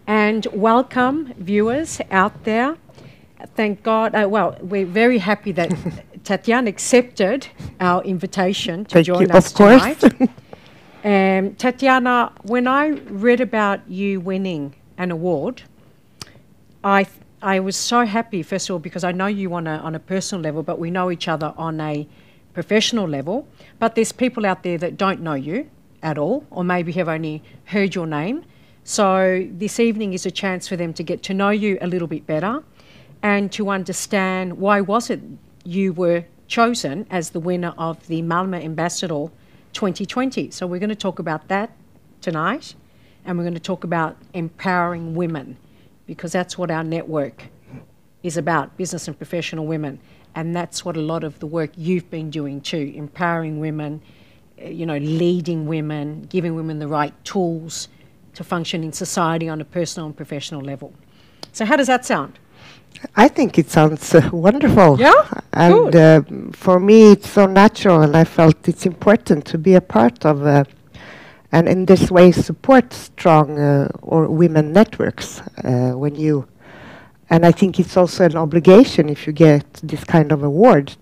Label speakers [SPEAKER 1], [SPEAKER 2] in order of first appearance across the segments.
[SPEAKER 1] And welcome, viewers out there. Thank God. Well, we're very happy that Tatjana accepted our invitation to join us tonight. Tatjana, when I read about you winning an award, I was so happy, first of all, because I know you on a personal level, but we know each other on a professional level. But there's people out there that don't know you at all, or maybe have only heard your name. So this evening is a chance for them to get to know you a little bit better and to understand why was it you were chosen as the winner of the Malmö Ambassador 2020. So we're going to talk about that tonight, and we're going to talk about empowering women, because that's what our network is about, business and professional women. And that's what a lot of the work you've been doing too, empowering women, leading women, giving women the right tools to function in society on a personal and professional level. So how does that sound?
[SPEAKER 2] I think it sounds wonderful.
[SPEAKER 1] Yeah?
[SPEAKER 2] And for me, it's so natural, and I felt it's important to be a part of, and in this way support strong or women networks and I think it's also an obligation if you get this kind of award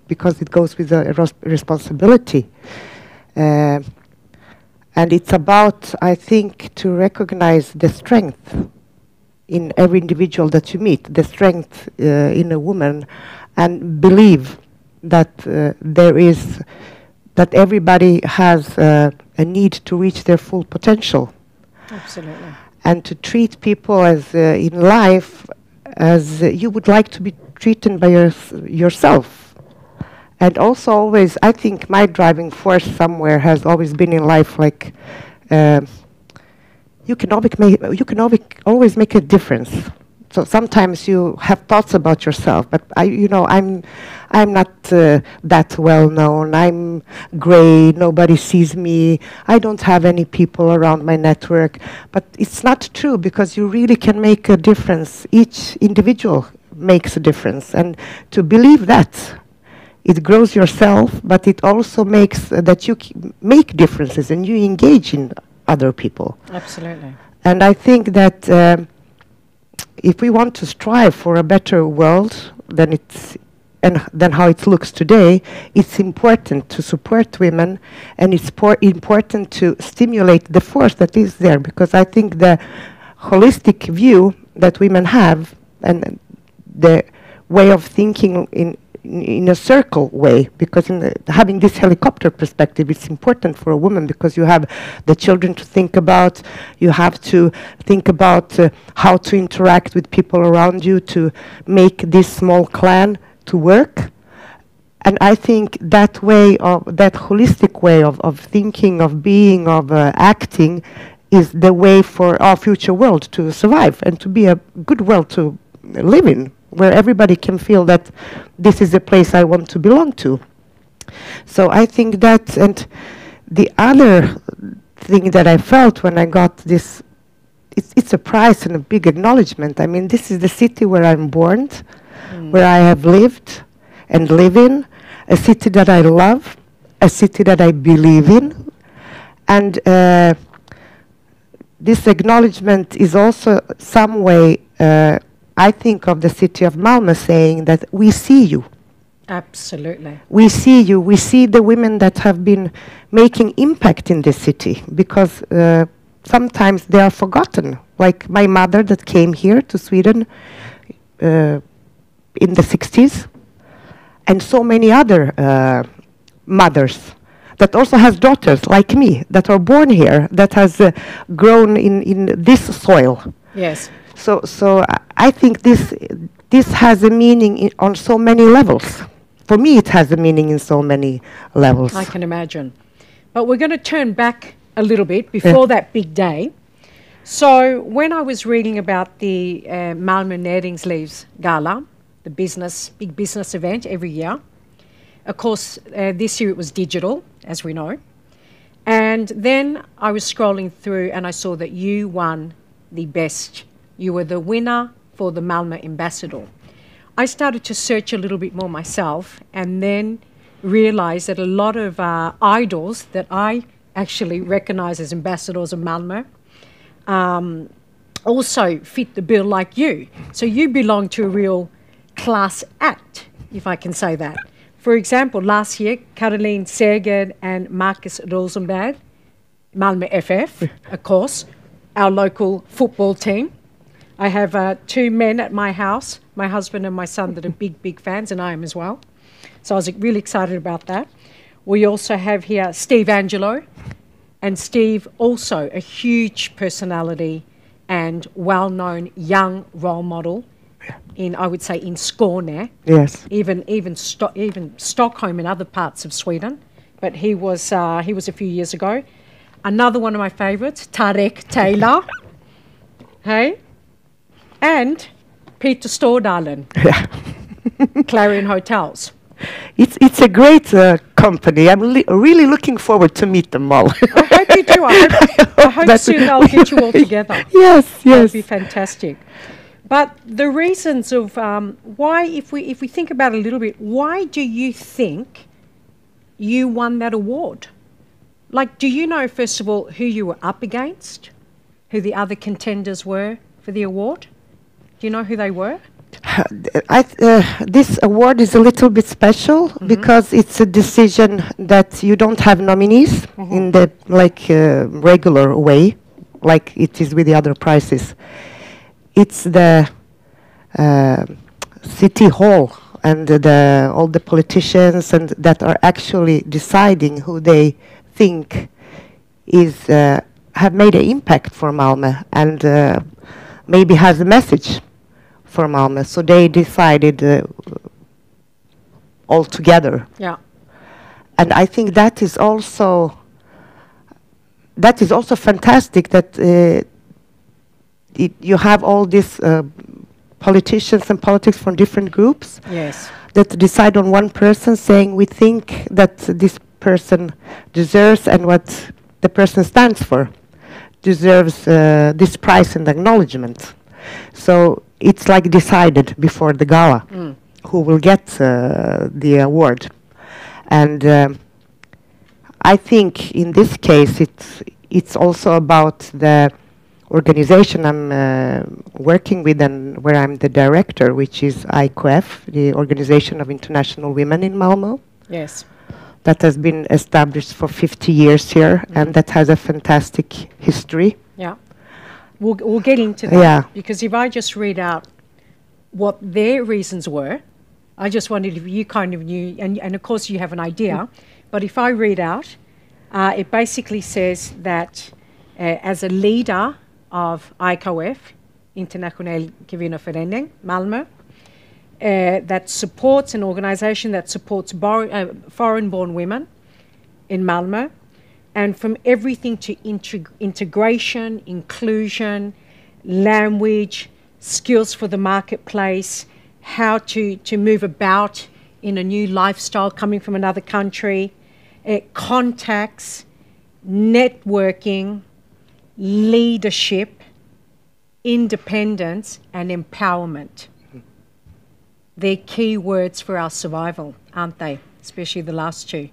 [SPEAKER 2] because it goes with a responsibility. And it's about, I think, to recognize the strength in every individual that you meet, the strength in a woman, and believe that that everybody has a need to reach their full potential.
[SPEAKER 1] Absolutely.
[SPEAKER 2] And to treat people as in life as you would like to be treated by yourself. And also always, I think my driving force somewhere has always been in life like you can always make a difference. So sometimes you have thoughts about yourself, but I'm not that well known. I'm gray. Nobody sees me. I don't have any people around my network. But it's not true, because you really can make a difference. Each individual makes a difference, and to believe that, it grows yourself, but it also makes that you make differences and you engage in other people.
[SPEAKER 1] Absolutely.
[SPEAKER 2] And I think that if we want to strive for a better world than how it looks today, it's important to support women, and it's important to stimulate the force that is there, because I think the holistic view that women have and the way of thinking in a circle way, because having this helicopter perspective, it's important for a woman, because you have the children to think about, you have to think about how to interact with people around you to make this small clan to work. And I think that way of that holistic way of thinking, of being, of acting is the way for our future world to survive and to be a good world to live in, where everybody can feel that this is a place I want to belong to. So I think that, and the other thing that I felt when I got this, it's a prize and a big acknowledgement. I mean, this is the city where I'm born, where I have lived and live in, a city that I love, a city that I believe in. And this acknowledgement is also some way, I think of the city of Malmö saying that we see you.
[SPEAKER 1] Absolutely.
[SPEAKER 2] We see you. We see the women that have been making impact in this city, because sometimes they are forgotten. Like my mother that came here to Sweden in the 60s, and so many other mothers that also has daughters like me that are born here, that has grown in this soil.
[SPEAKER 1] Yes.
[SPEAKER 2] So I think this has a meaning on so many levels. For me, it has a meaning in so many levels.
[SPEAKER 1] I can imagine. But we're going to turn back a little bit before that big day. So when I was reading about the Malmö Näringslivsgalas, the big business event every year, of course, this year it was digital, as we know. And then I was scrolling through and I saw that you won the best. You were the winner for the Malmö Ambassador. I started to search a little bit more myself, and then realized that a lot of idols that I actually recognize as ambassadors of Malmö also fit the bill like you. So you belong to a real class act, if I can say that. For example, last year, Caroline Seger and Marcus Rosenberg, Malmö FF, of course, our local football team. I have 2 men at my house, my husband and my son, that are big, big fans, and I am as well. So I was really excited about that. We also have here Steve Angelo, and Steve also a huge personality and well-known young role model in, I would say, in Skåne.
[SPEAKER 2] Yes.
[SPEAKER 1] Even Stockholm and other parts of Sweden. But he was a few years ago. Another one of my favourites, Tarek Taylor. Hey? And Peter Stordalen.
[SPEAKER 2] Yeah.
[SPEAKER 1] Clarion Hotels.
[SPEAKER 2] It's a great company. I'm really looking forward to meet them all.
[SPEAKER 1] I hope you do. I hope soon I'll get you all together.
[SPEAKER 2] Yes, yes.
[SPEAKER 1] That would be fantastic. But the reasons of why, if we think about it a little bit, why do you think you won that award? Like, do you know, first of all, who you were up against? Who the other contenders were for the award? Do you know who they were?
[SPEAKER 2] This award is a little bit special because it's a decision that you don't have nominees in the regular way, like it is with the other prizes. It's the city hall and all the politicians and that are actually deciding who they think is have made an impact for Malmö and maybe has a message for Malmö. So they decided all together.
[SPEAKER 1] Yeah.
[SPEAKER 2] And I think that is also fantastic that you have all these politicians and politics from different groups.
[SPEAKER 1] Yes.
[SPEAKER 2] That decide on one person, saying we think that this person deserves and what the person stands for deserves this prize and acknowledgement. So it's like decided before the gala who will get the award. And I think in this case it's also about the organization I'm working with and where I'm the director, which is IKF, the Organization of International Women in Malmo.
[SPEAKER 1] Yes.
[SPEAKER 2] That has been established for 50 years here and that has a fantastic history.
[SPEAKER 1] Yeah. We'll get into that.
[SPEAKER 2] Yeah.
[SPEAKER 1] Because if I just read out what their reasons were, I just wondered if you kind of knew, and of course you have an idea, but if I read out, it basically says that as a leader of IKF, Internationella Kvinnoföreningen, Malmö, that supports an organization that supports foreign-born women in Malmö, and from everything to integration, inclusion, language, skills for the marketplace, how to move about in a new lifestyle coming from another country, contacts, networking, leadership, independence, and empowerment. They're key words for our survival, aren't they? Especially the last two.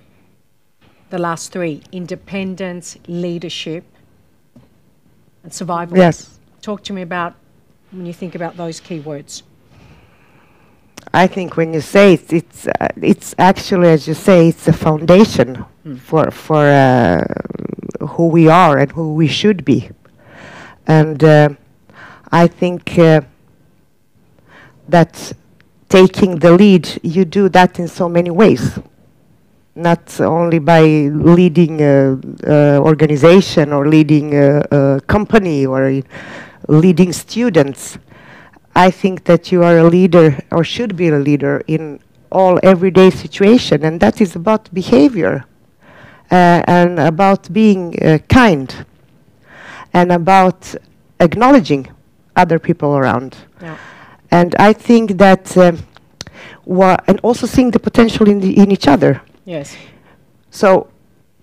[SPEAKER 1] The last three, independence, leadership, and survival.
[SPEAKER 2] Yes.
[SPEAKER 1] Talk to me about when you think about those key words.
[SPEAKER 2] I think when you say it's actually, as you say, it's a foundation for who we are and who we should be. And I think that taking the lead, you do that in so many ways. Not only by leading an organization or leading a company or leading students. I think that you are a leader or should be a leader in all everyday situation, and that is about behavior and about being kind and about acknowledging other people around.
[SPEAKER 1] Yeah.
[SPEAKER 2] And I think that and also seeing the potential in each other.
[SPEAKER 1] Yes.
[SPEAKER 2] So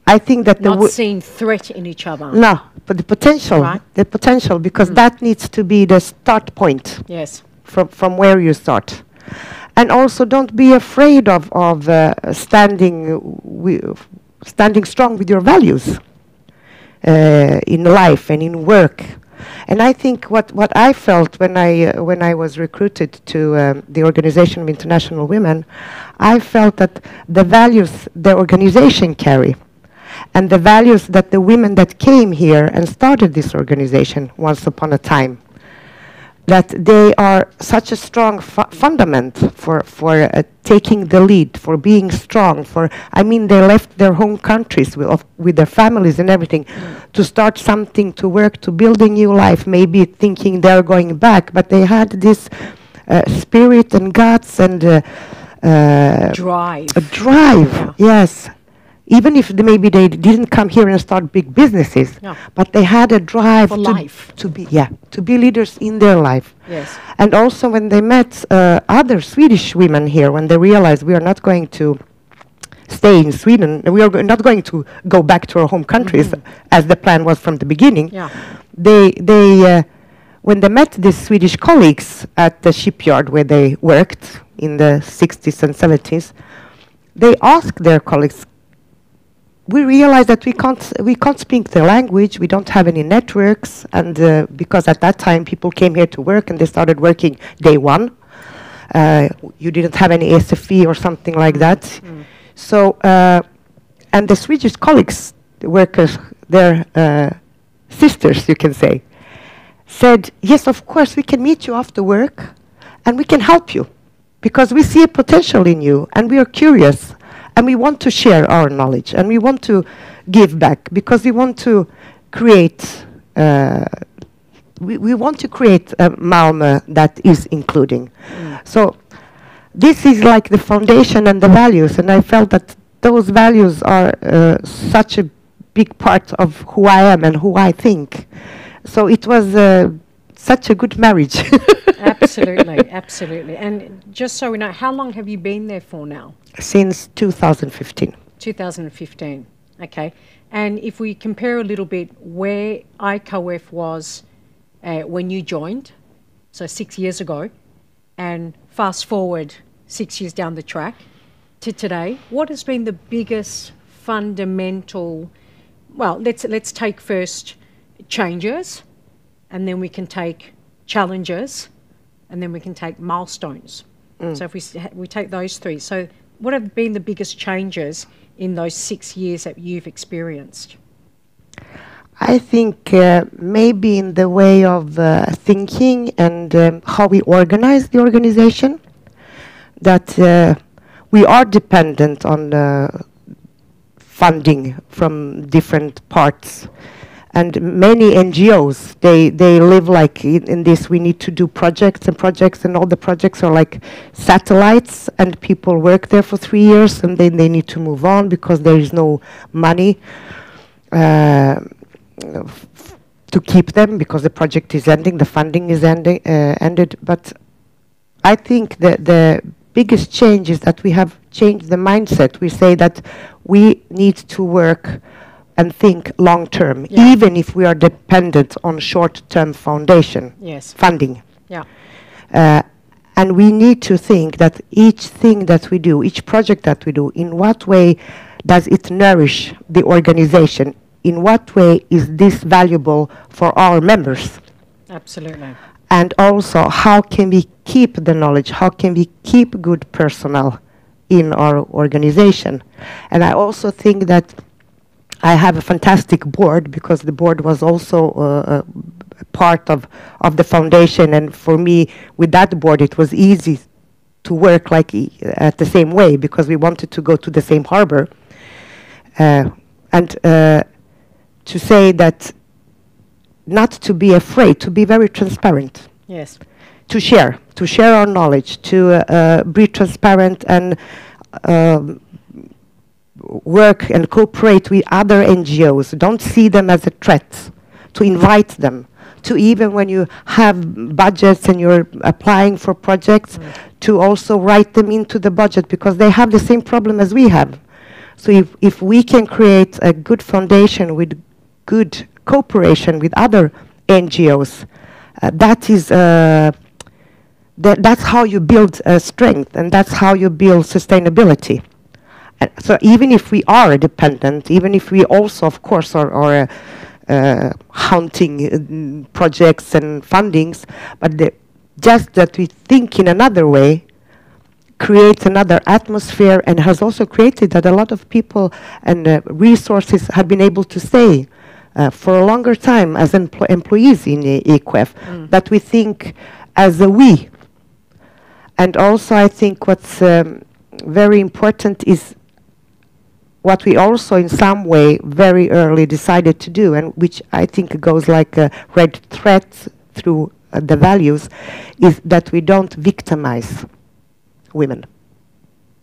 [SPEAKER 2] I think that
[SPEAKER 1] not seeing threat in each other.
[SPEAKER 2] No, but the potential,
[SPEAKER 1] right.
[SPEAKER 2] Because that needs to be the start point.
[SPEAKER 1] Yes.
[SPEAKER 2] From where you start, and also don't be afraid of standing strong with your values in life and in work, And I think what I felt when I was recruited to the Organization of International Women, I felt that the values the organization carry and the values that the women that came here and started this organization once upon a time, that they are such a strong fundament for taking the lead, for being strong, they left their home countries with their families and everything to start something, to work, to build a new life, maybe thinking they're going back, but they had this spirit and guts and
[SPEAKER 1] drive.
[SPEAKER 2] A drive, yes. Even if maybe they didn't come here and start big businesses, but they had a drive to be leaders in their life.
[SPEAKER 1] Yes.
[SPEAKER 2] And also when they met other Swedish women here, when they realized we are not going to stay in Sweden, we are not going to go back to our home countries as the plan was from the beginning.
[SPEAKER 1] Yeah.
[SPEAKER 2] They when they met these Swedish colleagues at the shipyard where they worked in the 60s and 70s, they asked their colleagues, we realized that we can't speak the language, we don't have any networks, and because at that time people came here to work and they started working day one. You didn't have any SFE or something like that. So, and the Swedish colleagues, the workers, their sisters, you can say, said, yes, of course, we can meet you after work and we can help you because we see a potential in you and we are curious. And we want to share our knowledge, and we want to give back because we want to create. We want to create a Malmö that is including. So this is like the foundation and the values, and I felt that those values are such a big part of who I am and who I think. So it was such a good marriage.
[SPEAKER 1] Absolutely, absolutely. And just so we know, how long have you been there for now?
[SPEAKER 2] Since 2015.
[SPEAKER 1] 2015, okay. And if we compare a little bit where IKOF was when you joined, so 6 years ago, and fast forward 6 years down the track to today, what has been the biggest fundamental, well, let's take first changes, and then we can take challenges, and then we can take milestones. So if we take those three, so what have been the biggest changes in those 6 years that you've experienced?
[SPEAKER 2] I think maybe in the way of thinking and how we organize the organization, that we are dependent on funding from different parts. And many NGOs, they live like in this, we need to do projects, and all the projects are like satellites, and people work there for 3 years, and then they need to move on because there is no money to keep them because the project is ending, the funding is ended. But I think the biggest change is that we have changed the mindset. We say that we need to work and think long term, even if we are dependent on short-term foundation funding. And we need to think that each thing that we do, each project that we do, in what way does it nourish the organization? In what way is this valuable for our members?
[SPEAKER 1] Absolutely.
[SPEAKER 2] And also, how can we keep the knowledge? How can we keep good personnel in our organization? And I also think that I have a fantastic board because the board was also a part of the foundation, and for me, with that board, it was easy to work like at the same way because we wanted to go to the same harbor, and to say that not to be afraid, to be very transparent.
[SPEAKER 1] Yes.
[SPEAKER 2] To share our knowledge, to be transparent and work and cooperate with other NGOs. Don't see them as a threat. To invite them. To even when you have budgets and you're applying for projects, to also write them into the budget because they have the same problem as we have. So if we can create a good foundation with good cooperation with other NGOs, that's how you build strength, and that's how you build sustainability. So even if we are dependent, even if we also, of course, are hunting projects and fundings, but just that we think in another way creates another atmosphere, and has also created that a lot of people and resources have been able to stay for a longer time as employees in EQF, that we think as a we. And also I think what's very important is what we also in some way very early decided to do, and which I think goes like a red thread through the values, is that we don't victimize women.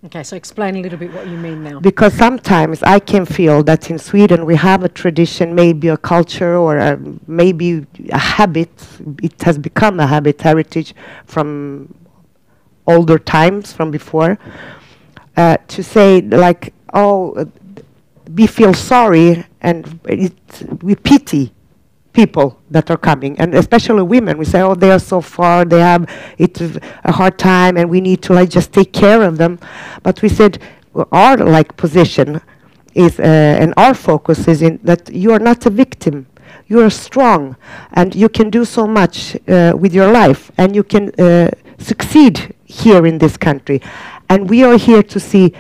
[SPEAKER 1] Okay, so explain a little bit what you mean now.
[SPEAKER 2] Because sometimes I can feel that in Sweden we have a tradition, maybe a culture, or maybe a habit. It has become a habit, heritage from older times, from before, to say like, oh, we feel sorry and we pity people that are coming, and especially women. We say, oh, they are so far, they have a hard time, and we need to like just take care of them. But we said our like position is, and our focus is in that you are not a victim. You are strong, and you can do so much with your life, and you can succeed here in this country. And we are here to see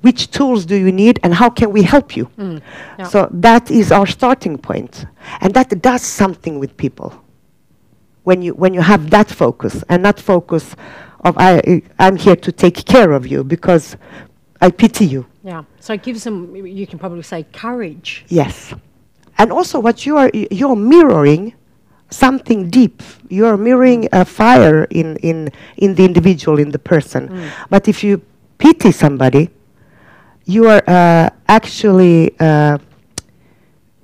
[SPEAKER 2] which tools do you need and how can we help you? Yeah. So that is our starting point. And that does something with people. When you have that focus, and not focus of I'm here to take care of you because I pity you.
[SPEAKER 1] Yeah. So it gives them, you can probably say, courage.
[SPEAKER 2] Yes. And also what you're mirroring something deep. You're mirroring a fire in the individual, in the person. But if you pity somebody, you are actually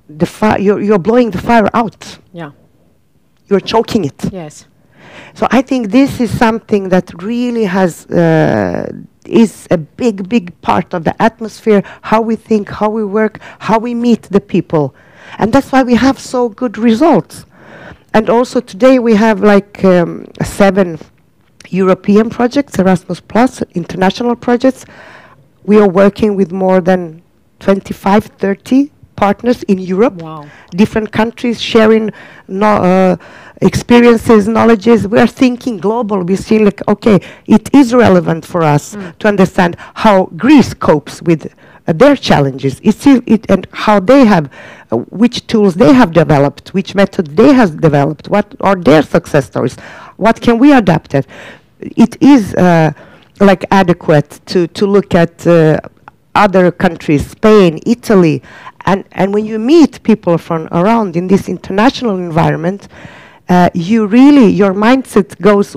[SPEAKER 2] you're blowing the fire out. Yeah. You're choking it.
[SPEAKER 1] Yes.
[SPEAKER 2] So I think this is something that really has is a big part of the atmosphere, how we think, how we work, how we meet the people. And that's why we have so good results. And also today we have like 7 European projects, Erasmus Plus, international projects. We are working with more than 25, 30 partners in Europe. Wow. Different countries sharing experiences, knowledges. We are thinking global. We see like, okay, it is relevant for us to understand how Greece copes with their challenges. And how they have, which tools they have developed, which method they have developed, what are their success stories, what can we adapt it. It is like adequate to look at other countries, Spain, Italy, and when you meet people from around in this international environment, you really, your mindset goes,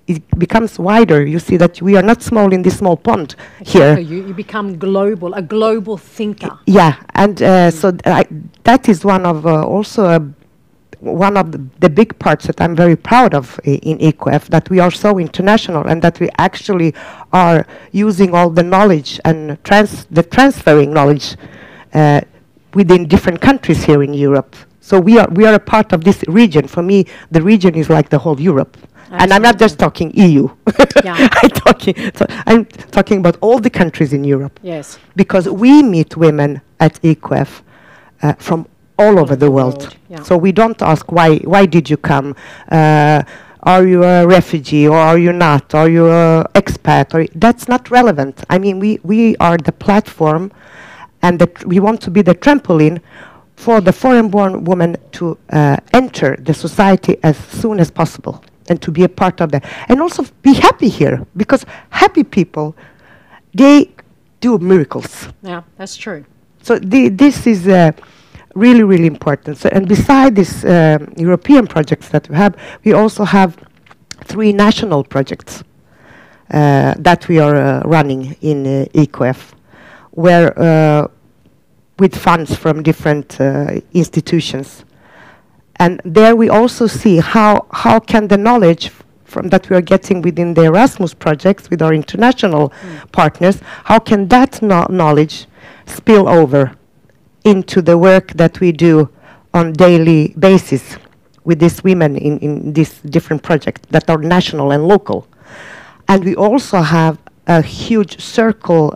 [SPEAKER 2] it becomes wider. You see that we are not small in this small pond here.
[SPEAKER 1] You become global, a global thinker.
[SPEAKER 2] Yeah, and so that is one of also one of the big parts that I'm very proud of in EQF, that we are so international and that we actually are using all the knowledge and the transferring knowledge within different countries here in Europe. So we are a part of this region. For me, the region is like the whole Europe. Absolutely. And I'm not just talking EU. Yeah. I'm talking about all the countries in Europe. Yes. Because we meet women at EQF from all over the world. Yeah. So we don't ask why did you come? Are you a refugee or are you not? Are you an expat? That's not relevant. I mean, we are the platform, and we want to be the trampoline for the foreign-born woman to enter the society as soon as possible and to be a part of that. And also be happy here, because happy people, they do miracles.
[SPEAKER 1] Yeah, that's true.
[SPEAKER 2] So this is really, really important. So, and beside these European projects that we have, we also have 3 national projects that we are running in EQF, where with funds from different institutions. And there we also see how can the knowledge from that we are getting within the Erasmus projects with our international partners, how can that knowledge spill over into the work that we do on daily basis with these women in these different projects that are national and local. And we also have a huge circle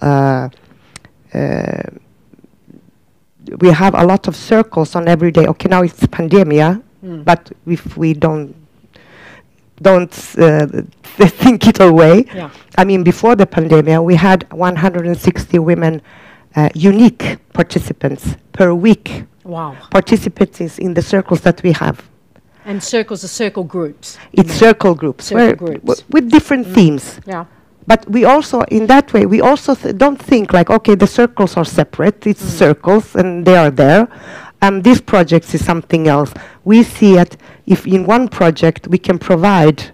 [SPEAKER 2] we have a lot of circles on every day. Okay, now it's pandemia, but if we don't think it away.
[SPEAKER 1] Yeah.
[SPEAKER 2] I mean, before the pandemic, we had 160 women, unique participants per week.
[SPEAKER 1] Wow.
[SPEAKER 2] Participants in the circles that we have.
[SPEAKER 1] And circles are circle groups.
[SPEAKER 2] It's circle groups.
[SPEAKER 1] Circle groups.
[SPEAKER 2] With different themes.
[SPEAKER 1] Yeah.
[SPEAKER 2] But we also, in that way, we also don't think like, okay, the circles are separate. It's circles and they are there. This project is something else. We see it if in one project we can provide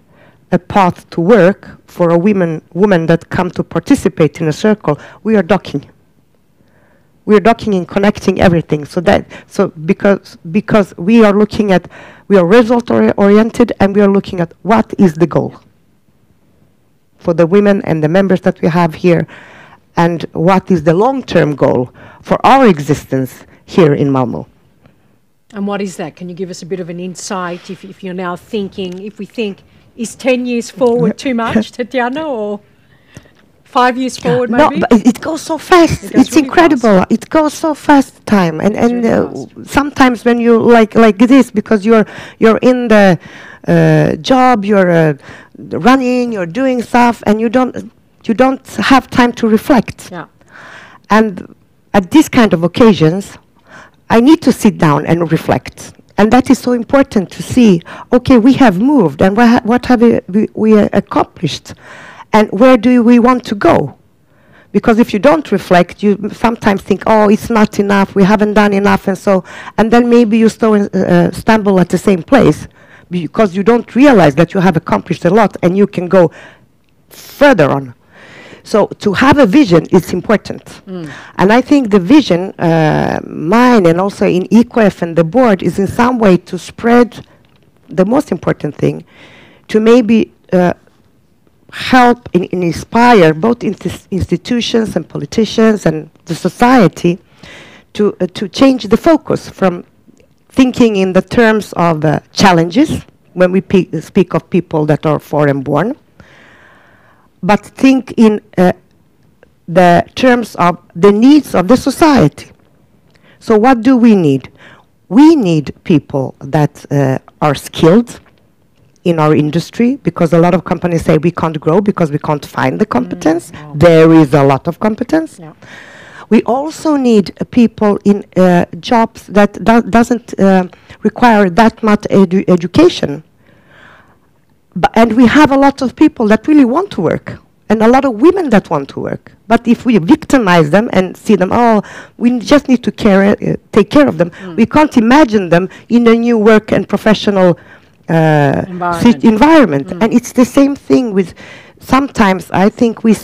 [SPEAKER 2] a path to work for a woman that come to participate in a circle, we are docking. We are docking and connecting everything. So because we are looking at, we are result oriented, and we are looking at what is the goal for the women and the members that we have here, and what is the long-term goal for our existence here in Malmo.
[SPEAKER 1] And what is that? Can you give us a bit of an insight if you're now thinking, if we think, is 10 years forward too much, Tatjana, or 5 years forward maybe?
[SPEAKER 2] No, but it goes so fast. It's
[SPEAKER 1] really
[SPEAKER 2] incredible. It goes so fast, time. And
[SPEAKER 1] really
[SPEAKER 2] sometimes when you like this, because you're in the job, you're running, you're doing stuff, and you don't have time to reflect.
[SPEAKER 1] Yeah.
[SPEAKER 2] And at these kind of occasions, I need to sit down and reflect. And that is so important to see, okay, we have moved, and what have we accomplished, and where do we want to go? Because if you don't reflect, you sometimes think, oh, it's not enough, we haven't done enough, and then maybe you stumble at the same place, because you don't realize that you have accomplished a lot, and you can go further on. So to have a vision is important. And I think the vision, mine and also in EQF and the board, is in some way to spread the most important thing, to maybe help and inspire both institutions and politicians and the society to change the focus from thinking in the terms of challenges, when we speak of people that are foreign born, but think in the terms of the needs of the society. So what do we need? We need people that are skilled in our industry, because a lot of companies say we can't grow because we can't find the competence. There is a lot of competence.
[SPEAKER 1] Yeah.
[SPEAKER 2] We also need people in jobs that doesn't require that much education. And we have a lot of people that really want to work, and a lot of women that want to work. But if we victimize them and see them, oh, we just need to take care of them, we can't imagine them in a new work and professional environment. And it's the same thing with, sometimes I think we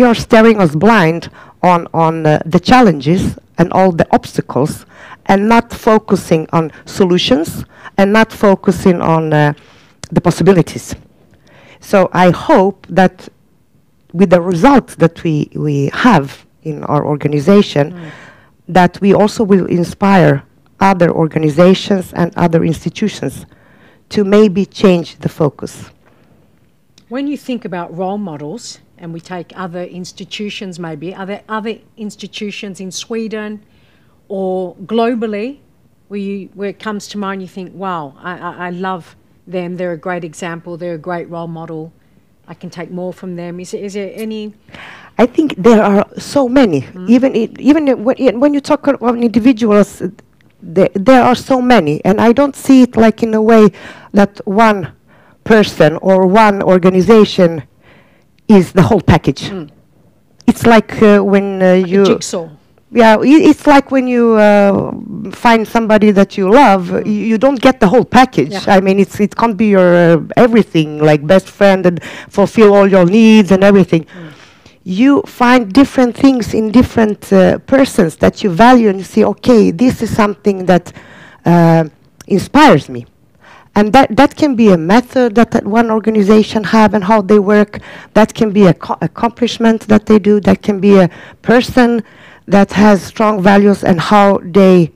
[SPEAKER 2] are staring us blind on the challenges and all the obstacles, and not focusing on solutions, and not focusing on the possibilities. So I hope that with the results that we have in our organization, that we also will inspire other organizations and other institutions to maybe change the focus.
[SPEAKER 1] When you think about role models, and we take other institutions maybe, are there other institutions in Sweden or globally where it comes to mind you think, wow, I love them, they're a great example, they're a great role model, I can take more from them? Is there any?
[SPEAKER 2] I think there are so many. Even when you talk about individuals, there are so many, and I don't see it like in a way that one person or one organization is the whole package. It's like when you...
[SPEAKER 1] a jigsaw.
[SPEAKER 2] Yeah, it's like when you find somebody that you love, you don't get the whole package.
[SPEAKER 1] Yeah.
[SPEAKER 2] I mean, it can't be your everything, like best friend and fulfill all your needs and everything. You find different things in different persons that you value, and you see, okay, this is something that inspires me. And that can be a method that one organization have and how they work. That can be an accomplishment that they do. That can be a person that has strong values and how they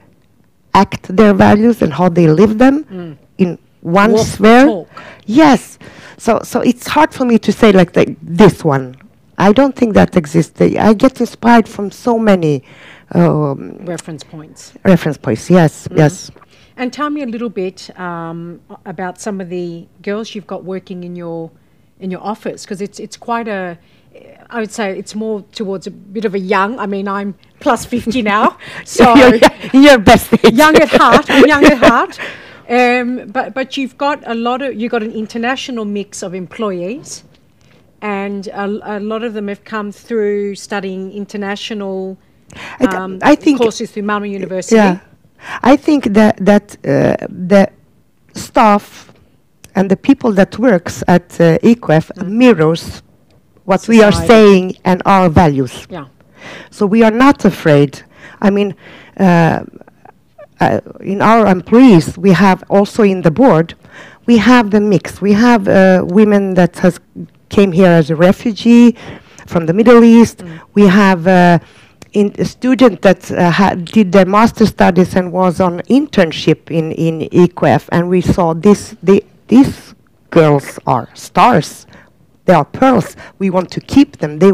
[SPEAKER 2] act their values and how they live them in one sphere.
[SPEAKER 1] Talk.
[SPEAKER 2] Yes. So it's hard for me to say like this one. I don't think that exists. I get inspired from so many
[SPEAKER 1] reference points.
[SPEAKER 2] Reference points, yes, yes.
[SPEAKER 1] And tell me a little bit about some of the girls you've got working in your office, because it's quite a, I would say it's more towards a bit of a young. I mean, I'm plus 50 now, so
[SPEAKER 2] you're best age.
[SPEAKER 1] Young at heart. I'm young at heart. But you've got you've got an international mix of employees, and a lot of them have come through studying international
[SPEAKER 2] I think
[SPEAKER 1] courses through Malmö University.
[SPEAKER 2] Yeah, I think that the staff and the people that works at EQF mirrors what
[SPEAKER 1] Society.
[SPEAKER 2] we are saying and our values.
[SPEAKER 1] Yeah.
[SPEAKER 2] So we are not afraid. I mean, in our employees, we have also in the board, we have the mix. We have women that came here as a refugee from the Middle East. We have a student that did their master studies and was on internship in EQF, and we saw these girls are stars. They are pearls. We want to keep them. They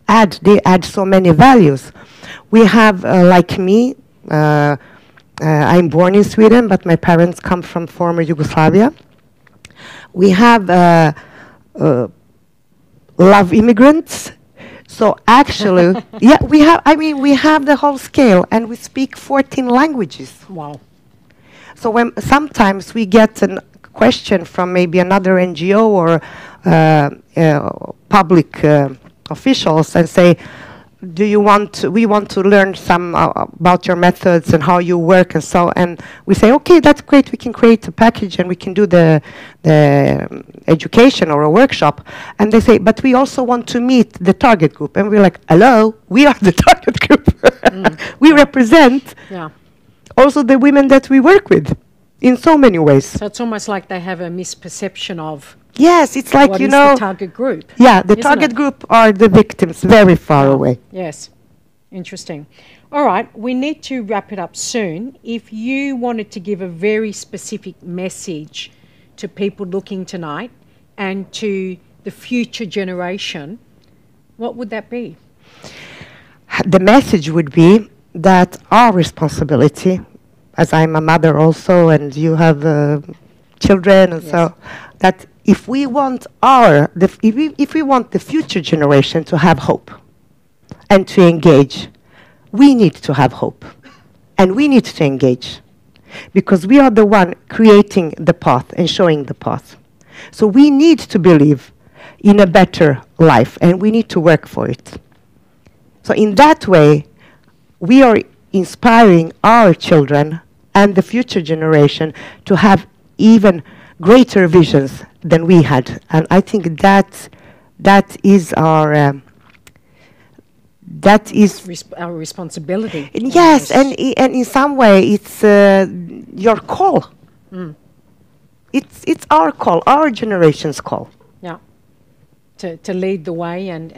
[SPEAKER 2] add so many values. We have, like me, I'm born in Sweden, but my parents come from former Yugoslavia. We have love immigrants. So actually, yeah, we have the whole scale, and we speak 14 languages.
[SPEAKER 1] Wow.
[SPEAKER 2] So when sometimes we get a question from maybe another NGO or public officials and say, we want to learn some about your methods and how you work and so, and we say, okay, that's great, we can create a package and we can do the education or a workshop. And they say, but we also want to meet the target group. And we're like, hello, we are the target group. We represent also the women that we work with in so many ways. So
[SPEAKER 1] it's almost like they have a misperception of
[SPEAKER 2] yes, it's like,
[SPEAKER 1] what
[SPEAKER 2] you
[SPEAKER 1] is
[SPEAKER 2] know,
[SPEAKER 1] the target group.
[SPEAKER 2] Yeah, the target group are the victims very far away.
[SPEAKER 1] Yes, interesting. All right, we need to wrap it up soon. If you wanted to give a very specific message to people looking tonight and to the future generation, what would that be?
[SPEAKER 2] The message would be that our responsibility, as I'm a mother also, and you have children, and so that if we want if we want the future generation to have hope and to engage, we need to have hope, and we need to engage, because we are the one creating the path and showing the path. So we need to believe in a better life, and we need to work for it. So in that way, we are inspiring our children and the future generation to have even greater visions than we had. And I think that is our
[SPEAKER 1] our responsibility.
[SPEAKER 2] Yes, and in some way it's your call. It's our call, our generation's call.
[SPEAKER 1] Yeah, to lead the way and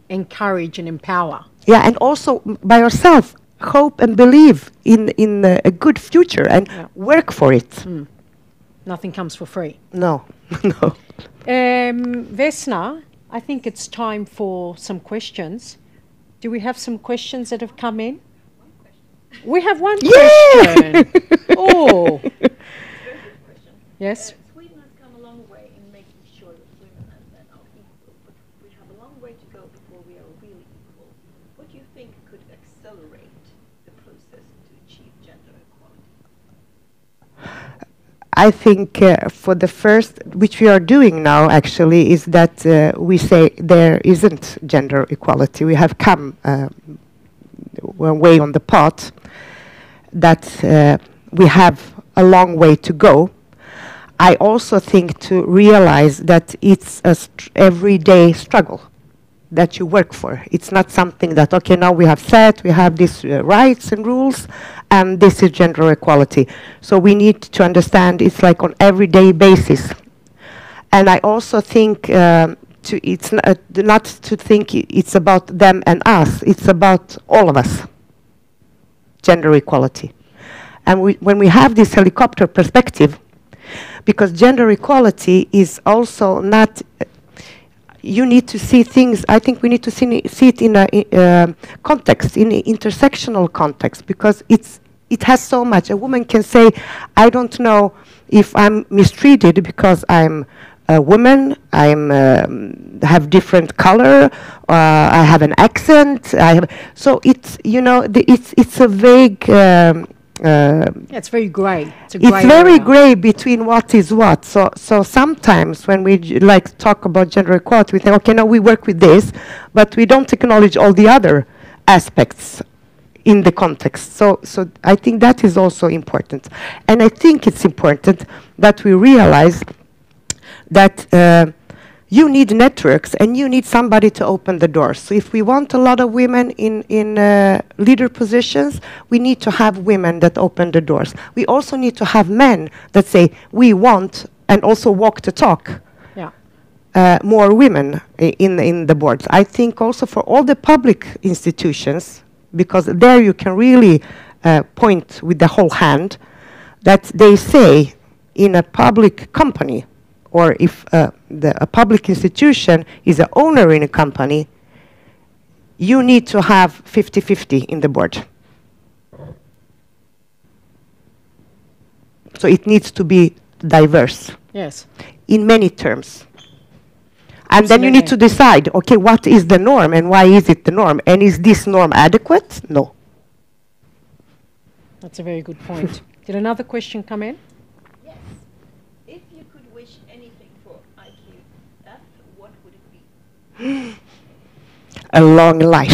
[SPEAKER 1] encourage and empower.
[SPEAKER 2] Yeah, and also by yourself, hope and believe in a good future and work for it.
[SPEAKER 1] Nothing comes for free.
[SPEAKER 2] No, no.
[SPEAKER 1] Vesna, I think it's time for some questions. Do we have some questions that have come in? We have one question. Oh. Yes.
[SPEAKER 3] Sweden has come a long way in making sure that women and men are equal, but we have a long way to go before we are really equal. What do you think could accelerate the process to achieve gender equality?
[SPEAKER 2] I think for the first, which we are doing now actually, is that we say there isn't gender equality. We have come one way on the path, that we have a long way to go. I also think to realize that it's a everyday struggle that you work for. It's not something that, okay, now we have these rights and rules, and this is gender equality. So we need to understand it's like on everyday basis. And I also think it's not to think it's about them and us. It's about all of us, gender equality. And when we have this helicopter perspective, because gender equality is also not, you need to see things. I think we need to see it in a context, in an intersectional context, because it has so much. A woman can say, I don't know if I'm mistreated because I'm a woman, have different color, I have an accent. So it's, you know, it's a vague.
[SPEAKER 1] It's very grey. It's
[SPEAKER 2] very grey between what is what. So sometimes when we like talk about gender equality, we think, okay, now we work with this, but we don't acknowledge all the other aspects in the context. So I think that is also important. And I think it's important that we realize that you need networks and you need somebody to open the doors. So if we want a lot of women in leader positions, we need to have women that open the doors. We also need to have men that say, we want, and also walk the talk. More women in the boards. I think also for all the public institutions, because there you can really point with the whole hand, that they say in a public company, or if a public institution is an owner in a company, you need to have 50-50 in the board. So it needs to be diverse.
[SPEAKER 1] Yes.
[SPEAKER 2] In many terms. And
[SPEAKER 1] Absolutely.
[SPEAKER 2] then you need to decide, okay, what is the norm and why is it the norm? And is this norm adequate? No.
[SPEAKER 1] That's a very good point. Did another question come in?
[SPEAKER 3] Yes. If you could wish anything for IQF, what would it be?
[SPEAKER 2] A long life.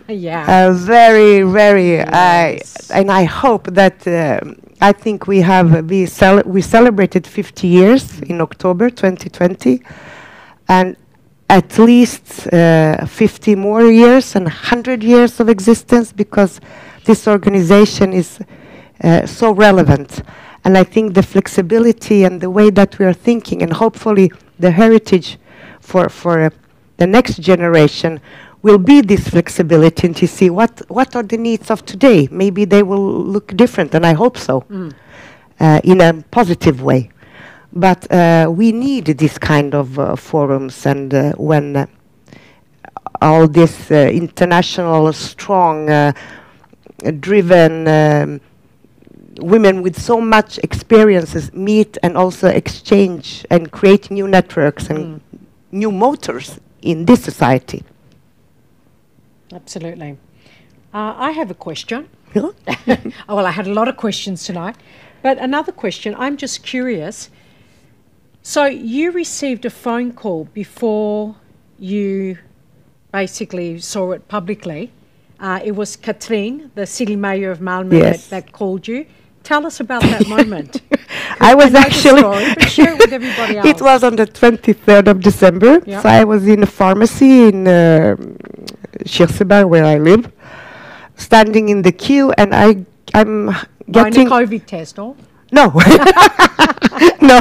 [SPEAKER 1] Yeah.
[SPEAKER 2] A very, very,
[SPEAKER 1] Yes.
[SPEAKER 2] and I hope that, I think we celebrated 50 years in October 2020, and at least 50 more years and 100 years of existence, because this organization is so relevant. And I think the flexibility and the way that we are thinking, and hopefully the heritage for the next generation will be this flexibility, and to see what are the needs of today. Maybe they will look different, and I hope so, in a positive way. But we need this kind of forums, and when all this international, strong, driven women with so much experiences meet and also exchange and create new networks and new motors in this society.
[SPEAKER 1] Absolutely. I have a question.
[SPEAKER 2] Yeah.
[SPEAKER 1] Well, I had a lot of questions tonight. But another question, I'm just curious. So you received a phone call before you basically saw it publicly. It was Katrin, the city mayor of Malmö,
[SPEAKER 2] Yes.
[SPEAKER 1] that called you. Tell us about that moment.
[SPEAKER 2] I was
[SPEAKER 1] know the
[SPEAKER 2] actually
[SPEAKER 1] story, but share it with everybody else.
[SPEAKER 2] It was on the 23rd of December.
[SPEAKER 1] Yeah.
[SPEAKER 2] So I was in a pharmacy in Kirseberg, where I live, standing in the queue, and I'm getting
[SPEAKER 1] a COVID test, no?
[SPEAKER 2] no, no,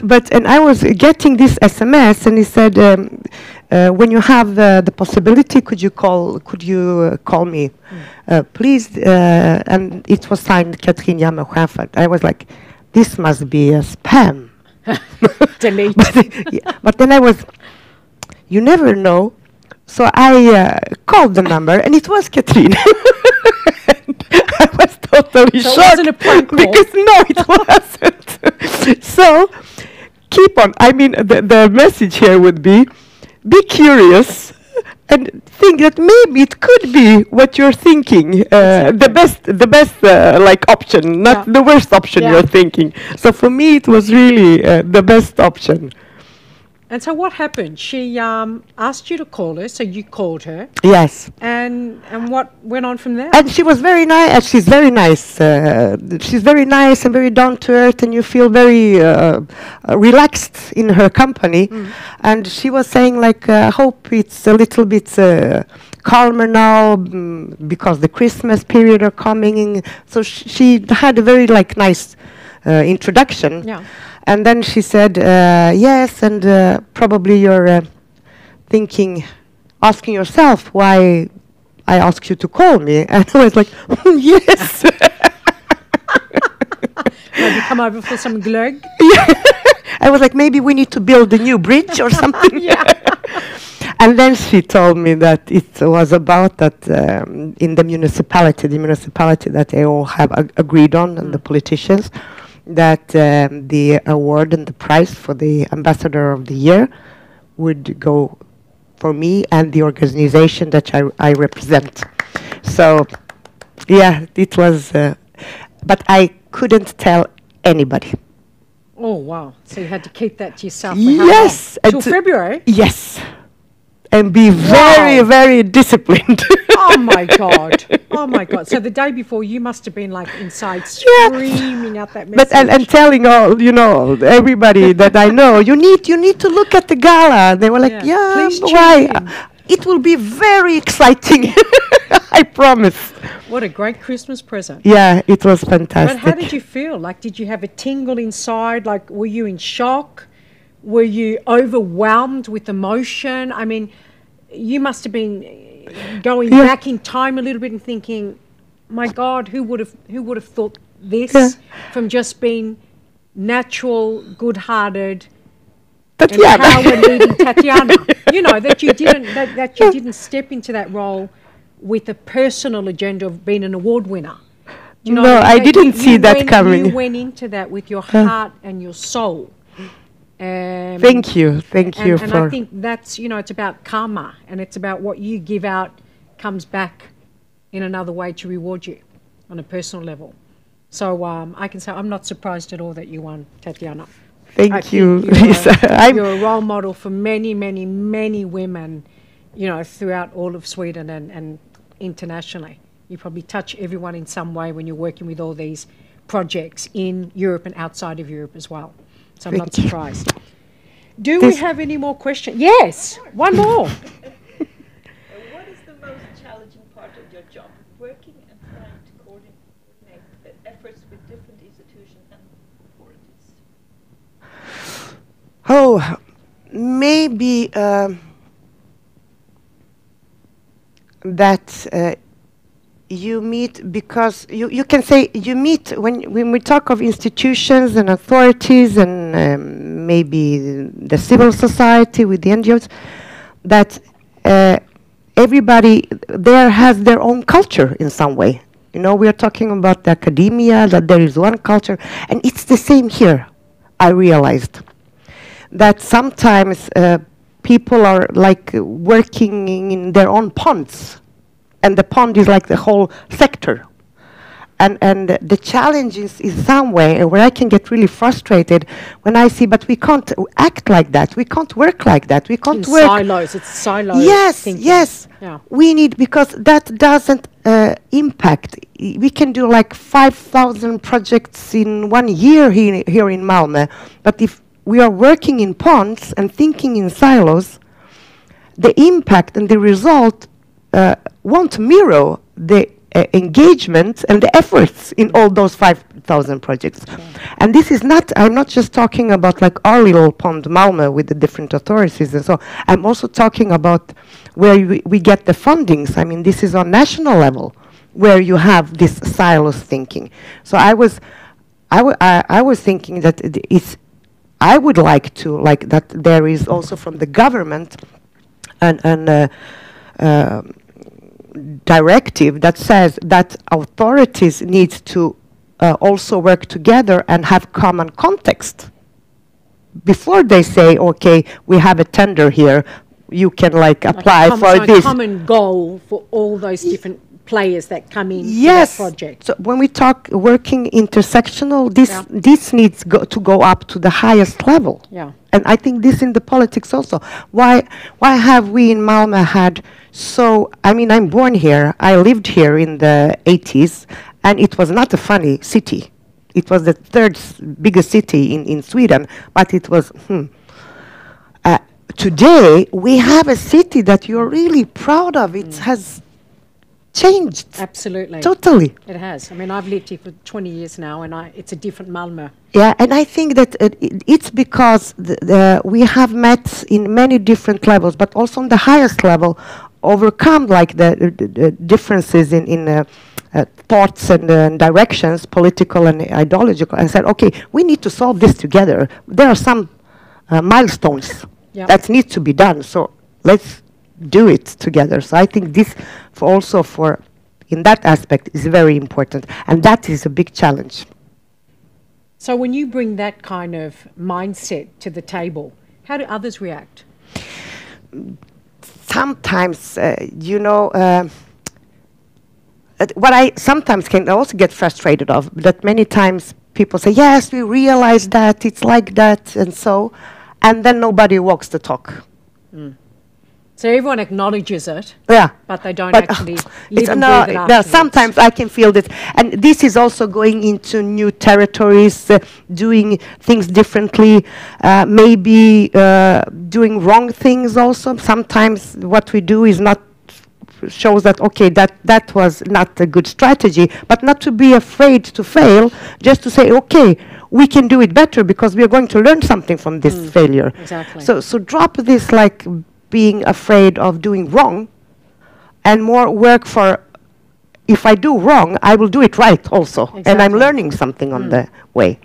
[SPEAKER 2] but and I was getting this SMS, and he said, when you have the possibility, could you call me, please? And it was signed Katrin Jammer-Schäfer. I was like, this must be a spam.
[SPEAKER 1] Delete.
[SPEAKER 2] But then you never know. So I called the number, and it was Katrin. I was totally
[SPEAKER 1] So it
[SPEAKER 2] shocked.
[SPEAKER 1] wasn't a prank call.
[SPEAKER 2] Because no, it wasn't. So keep on. I mean, the message here would be curious and think that maybe it could be what you're thinking, the best like option, not the worst option you're thinking. So for me, it was really the best option.
[SPEAKER 1] And so what happened? She asked you to call her, so you called her.
[SPEAKER 2] Yes.
[SPEAKER 1] And what went on from there?
[SPEAKER 2] And she was very nice. She's very nice. She's very nice and very down to earth, and you feel very relaxed in her company. And she was saying, like, I hope it's a little bit calmer now, because the Christmas period are coming. So she had a very nice introduction.
[SPEAKER 1] Yeah.
[SPEAKER 2] And then she said, yes, and probably you're asking yourself why I asked you to call me. And I was like, yes.
[SPEAKER 1] Maybe come over for some glögg?
[SPEAKER 2] I was like, maybe we need to build a new bridge or something. And then she told me that it was about that in the municipality that they all have agreed on, and the politicians, that the award and the prize for the Ambassador of the Year would go for me and the organization that I represent. So, yeah, it was, but I couldn't tell anybody.
[SPEAKER 1] Oh, wow. So you had to keep that to yourself.
[SPEAKER 2] Yes.
[SPEAKER 1] Till February?
[SPEAKER 2] Yes. And be very, very disciplined.
[SPEAKER 1] Oh, my God. Oh, my God. So the day before, you must have been like inside screaming out that message.
[SPEAKER 2] But and telling all, everybody that I know, you need to look at the gala. They were like,
[SPEAKER 1] Please
[SPEAKER 2] why?
[SPEAKER 1] tune in.
[SPEAKER 2] It will be very exciting. I promise.
[SPEAKER 1] What a great Christmas present.
[SPEAKER 2] Yeah, it was fantastic.
[SPEAKER 1] But how did you feel? Like, did you have a tingle inside? Like, were you in shock? Were you overwhelmed with emotion? I mean, you must have been going back in time a little bit and thinking, my God, who would have thought this from just being natural, good-hearted,
[SPEAKER 2] Tatjana.
[SPEAKER 1] power-leading Tatjana. That you didn't step into that role with a personal agenda of being an award winner.
[SPEAKER 2] No, I didn't see that coming.
[SPEAKER 1] You went into that with your heart and your soul.
[SPEAKER 2] Thank you
[SPEAKER 1] and I think that's, it's about karma, and it's about what you give out comes back in another way to reward you on a personal level. So I can say I'm not surprised at all that you won, Tatjana.
[SPEAKER 2] Thank you, Lisa.
[SPEAKER 1] You're a role model for many, many, many women, throughout all of Sweden and internationally. You probably touch everyone in some way when you're working with all these projects in Europe and outside of Europe as well. So I'm not surprised. Do we have any more questions? Yes, one more.
[SPEAKER 3] What is the most challenging part of your job? Working and trying to coordinate the efforts with different institutions and authorities.
[SPEAKER 2] Oh, maybe that you meet, because you can say you meet when we talk of institutions and authorities and maybe the civil society with the NGOs, that everybody there has their own culture in some way. We are talking about the academia, that there is one culture, and it's the same here. I realized that sometimes people are like working in their own ponds, and the pond is like the whole sector. And the challenge is some way where I can get really frustrated when I see, but we can't act like that. We can't work like that. We can't work.
[SPEAKER 1] Silos. It's silos.
[SPEAKER 2] Yes,
[SPEAKER 1] thinking.
[SPEAKER 2] yes.
[SPEAKER 1] Yeah.
[SPEAKER 2] We need, because that doesn't impact. We can do like 5,000 projects in 1 year here in Malmö. But if we are working in ponds and thinking in silos, the impact and the result won't mirror the engagement and the efforts in all those 5,000 projects. Sure. And this is not, I'm not just talking about like our little pond Malmö with the different authorities and so, I'm also talking about where we get the fundings. I mean, this is on national level where you have this silos thinking. So I was thinking that I would like to, like that there is also from the government an directive that says that authorities need to also work together and have common context before they say, okay, we have a tender here, you can like apply for this.
[SPEAKER 1] A common goal for all those different players that come in
[SPEAKER 2] yes.
[SPEAKER 1] to that project.
[SPEAKER 2] So when we talk working intersectional, this needs to go up to the highest level.
[SPEAKER 1] Yeah.
[SPEAKER 2] And I think this in the politics also. Why have we in Malmö had so, I mean, I'm born here, I lived here in the 80s, and it was not a funny city. It was the third biggest city in Sweden, but it was, today, we have a city that you're really proud of. It has changed.
[SPEAKER 1] Absolutely.
[SPEAKER 2] Totally.
[SPEAKER 1] It has. I mean, I've lived here for 20 years now, and it's a different Malmö.
[SPEAKER 2] Yeah, and I think that it's because we have met in many different levels, but also on the highest level, overcome like the differences in thoughts and directions, political and ideological, and said, okay, we need to solve this together. There are some milestones
[SPEAKER 1] Yeah.
[SPEAKER 2] that need to be done. So let's do it together. So I think this also for in that aspect is very important, and that is a big challenge.
[SPEAKER 1] So when you bring that kind of mindset to the table, how do others react?
[SPEAKER 2] Sometimes, what I sometimes can also get frustrated of, that many times people say, yes, we realize that, it's like that, and then nobody walks the talk.
[SPEAKER 1] So everyone acknowledges it,
[SPEAKER 2] Yeah.
[SPEAKER 1] but they don't actually live and
[SPEAKER 2] no,
[SPEAKER 1] breathe it
[SPEAKER 2] no,
[SPEAKER 1] afterwards.
[SPEAKER 2] sometimes I can feel this. And this is also going into new territories, doing things differently, maybe doing wrong things also. Sometimes what we do is not shows that, okay, that was not a good strategy, but not to be afraid to fail, just to say, okay, we can do it better because we are going to learn something from this failure.
[SPEAKER 1] Exactly.
[SPEAKER 2] So drop this like being afraid of doing wrong, and more work for, if I do wrong, I will do it right also. And I'm
[SPEAKER 1] Exactly.
[SPEAKER 2] learning something on the way.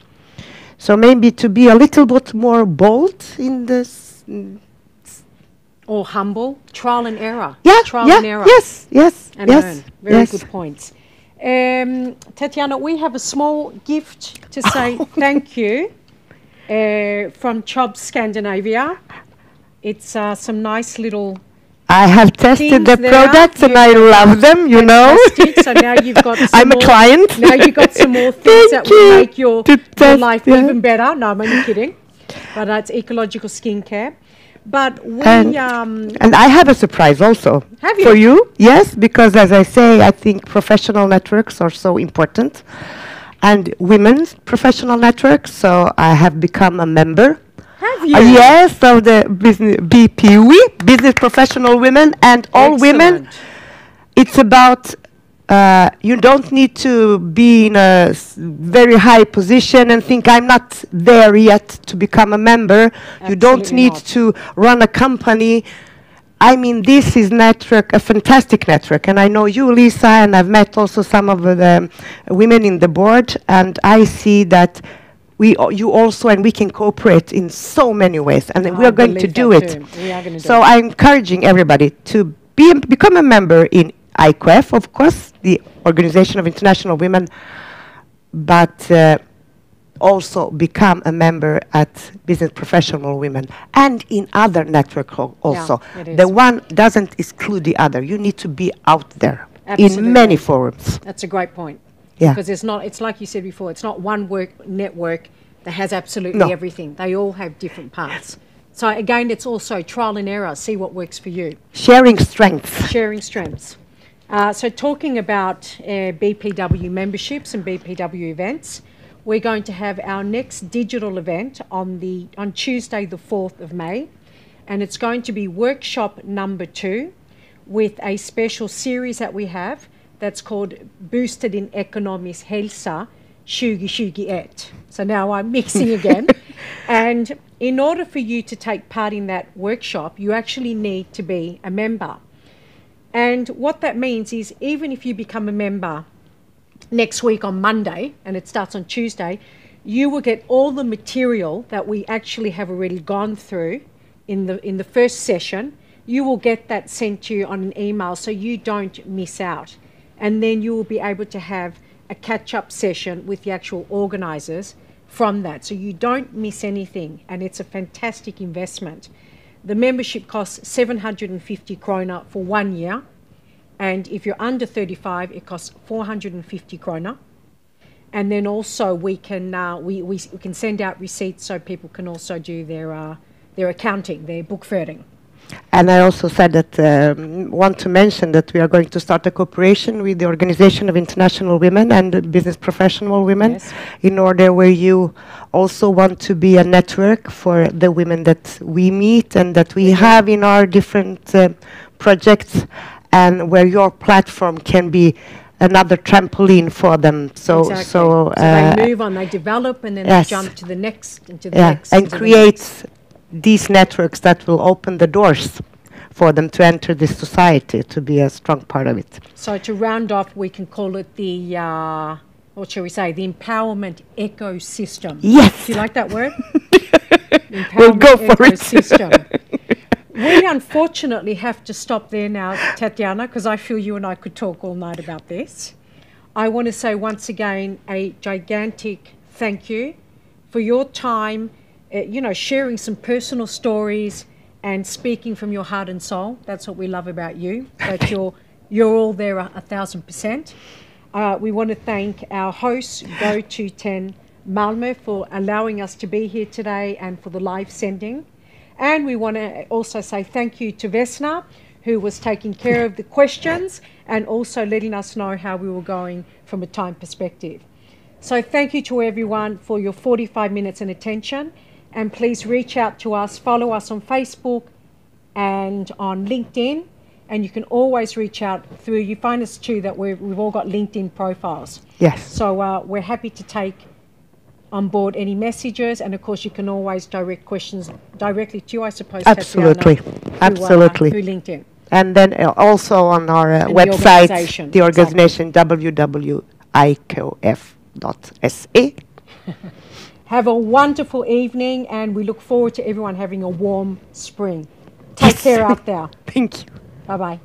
[SPEAKER 2] So maybe to be a little bit more bold in this.
[SPEAKER 1] Or humble, trial and error.
[SPEAKER 2] Yeah,
[SPEAKER 1] Trial
[SPEAKER 2] yeah,
[SPEAKER 1] and error.
[SPEAKER 2] yes,
[SPEAKER 1] And
[SPEAKER 2] yes,
[SPEAKER 1] learn. Very
[SPEAKER 2] yes.
[SPEAKER 1] good points. Tatjana, we have a small gift to say thank you from Chubb Scandinavia. It's some nice little
[SPEAKER 2] I have tested
[SPEAKER 1] things
[SPEAKER 2] the
[SPEAKER 1] there.
[SPEAKER 2] products and I love them, you know.
[SPEAKER 1] Fantastic. So now you've got some
[SPEAKER 2] I'm a
[SPEAKER 1] more,
[SPEAKER 2] client.
[SPEAKER 1] Now you've got some more things
[SPEAKER 2] Thank
[SPEAKER 1] that will
[SPEAKER 2] you
[SPEAKER 1] make your
[SPEAKER 2] to test,
[SPEAKER 1] life
[SPEAKER 2] yeah.
[SPEAKER 1] even better. No, I'm only kidding. But it's ecological skincare. But we
[SPEAKER 2] And I have a surprise also.
[SPEAKER 1] Have you?
[SPEAKER 2] For you, yes, because as I say, I think professional networks are so important. And women's professional networks, so I have become a member.
[SPEAKER 1] have you?
[SPEAKER 2] Yes, of the business BPW, Business Professional Women, and all women.
[SPEAKER 1] Excellent.
[SPEAKER 2] It's about you don't need to be in a very high position and think I'm not there yet to become a member. You don't
[SPEAKER 1] Absolutely
[SPEAKER 2] need
[SPEAKER 1] not.
[SPEAKER 2] to run a company. I mean, this is network, a fantastic network. And I know you, Lisa, and I've met also some of the women in the board, and I see that you also, and we can cooperate in so many ways, and we
[SPEAKER 1] I
[SPEAKER 2] are going to
[SPEAKER 1] believe
[SPEAKER 2] do
[SPEAKER 1] that
[SPEAKER 2] it.
[SPEAKER 1] too. We are going to do
[SPEAKER 2] So
[SPEAKER 1] it.
[SPEAKER 2] I'm encouraging everybody to become a member in IQF, of course, the Organization of International Women, but also become a member at Business Professional Women and in other networks also.
[SPEAKER 1] it is.
[SPEAKER 2] The one doesn't exclude the other. You need to be out there
[SPEAKER 1] Absolutely.
[SPEAKER 2] in many forums.
[SPEAKER 1] That's a great point.
[SPEAKER 2] Yeah.
[SPEAKER 1] Because it's like you said before, it's not one network that has absolutely
[SPEAKER 2] No.
[SPEAKER 1] everything. They all have different parts. So again, it's also trial and error. See what works for you.
[SPEAKER 2] Sharing strengths.
[SPEAKER 1] Sharing strengths. So talking about BPW memberships and BPW events, we're going to have our next digital event on Tuesday, the 4th of May, and it's going to be workshop number 2 with a special series that we have that's called Boosted in Ekonomisk Hälsa 2021. So now I'm mixing again. And in order for you to take part in that workshop, you actually need to be a member. And what that means is even if you become a member next week on Monday, and it starts on Tuesday, you will get all the material that we actually have already gone through in the first session. You will get that sent to you on an email so you don't miss out. And then you will be able to have a catch-up session with the actual organisers from that. So you don't miss anything, and it's a fantastic investment. The membership costs 750 krona for 1 year. And if you're under 35, it costs 450 krona. And then also we can send out receipts so people can also do their accounting, their bokföring.
[SPEAKER 2] And I also said that want to mention that we are going to start a cooperation with the Organization of International Women and the Business Professional Women,
[SPEAKER 1] Yes.
[SPEAKER 2] in order where you also want to be a network for the women that we meet and that we have in our different projects, and where your platform can be another trampoline for them.
[SPEAKER 1] Exactly. So they move on, they develop, and then
[SPEAKER 2] yes.
[SPEAKER 1] they jump to the next, and to the
[SPEAKER 2] yeah,
[SPEAKER 1] next.
[SPEAKER 2] and
[SPEAKER 1] to the
[SPEAKER 2] creates these networks that will open the doors for them to enter this society, to be a strong part of it.
[SPEAKER 1] next. So to round off, we can call it the, what shall we say, the empowerment ecosystem.
[SPEAKER 2] Yes.
[SPEAKER 1] Do you like that word?
[SPEAKER 2] We'll go
[SPEAKER 1] empowerment
[SPEAKER 2] for it.
[SPEAKER 1] ecosystem. We unfortunately have to stop there now, Tatjana, because I feel you and I could talk all night about this. I want to say once again a gigantic thank you for your time, sharing some personal stories and speaking from your heart and soul. That's what we love about you, that you're all there 1,000%. We want to thank our hosts, Go to 10 Malmö, for allowing us to be here today and for the live sending. And we want to also say thank you to Vesna, who was taking care of the questions and also letting us know how we were going from a time perspective. So thank you to everyone for your 45 minutes and attention. And please reach out to us, follow us on Facebook and on LinkedIn. And you can always reach out through, you find us too that we've all got LinkedIn profiles.
[SPEAKER 2] Yes.
[SPEAKER 1] So we're happy to take on board any messages, and of course you can always direct questions directly to you, I suppose.
[SPEAKER 2] Absolutely, absolutely.
[SPEAKER 1] Through LinkedIn.
[SPEAKER 2] And then also on our website, the organization www.ikof.se.
[SPEAKER 1] Have a wonderful evening, and we look forward to everyone having a warm spring. Take care out there.
[SPEAKER 2] Thank you.
[SPEAKER 1] Bye-bye.